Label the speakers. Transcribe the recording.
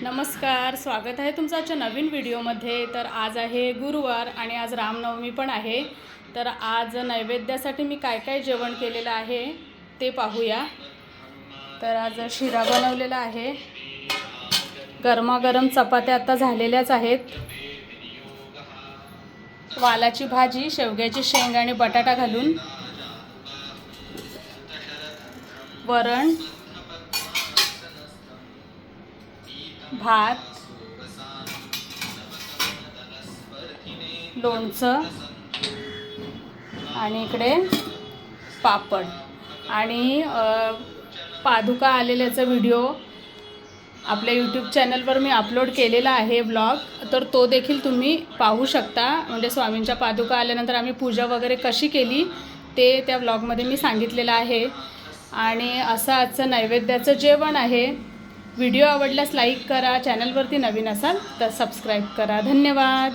Speaker 1: नमस्कार, स्वागत आहे तुमचं आजच्या नवीन व्हिडिओमध्ये। तर आज आहे गुरुवार आणि आज रामनवमी पण आहे। तर आज नैवेद्यासाठी मी काय काय जेवण केलेलं आहे ते पाहूया। तर आज शिरा बनवलेला आहे, गरमागरम चपात्या आता झालेल्याच आहेत, वालाची भाजी, शेवग्याची शेंग आणि बटाटा घालून, वरण, भात, लोणचं आणि इकडे पापड आणि पादुका आलेल्याचा व्हिडिओ आपल्या यूट्यूब चॅनलवर मी अपलोड केलेला आहे ब्लॉग, तर तो देखील तुम्ही पाहू शकता। म्हणजे स्वामींच्या पादुका आल्यानंतर आम्ही पूजा वगैरे कशी केली ते त्या ब्लॉगमध्ये मी सांगितलेलं आहे। आणि असं आजचं नैवेद्याचं जेवण आहे। व्हिडिओ आवडल्यास लाईक करा, चॅनलवरती नवीन असाल तर सबस्क्राईब करा। धन्यवाद।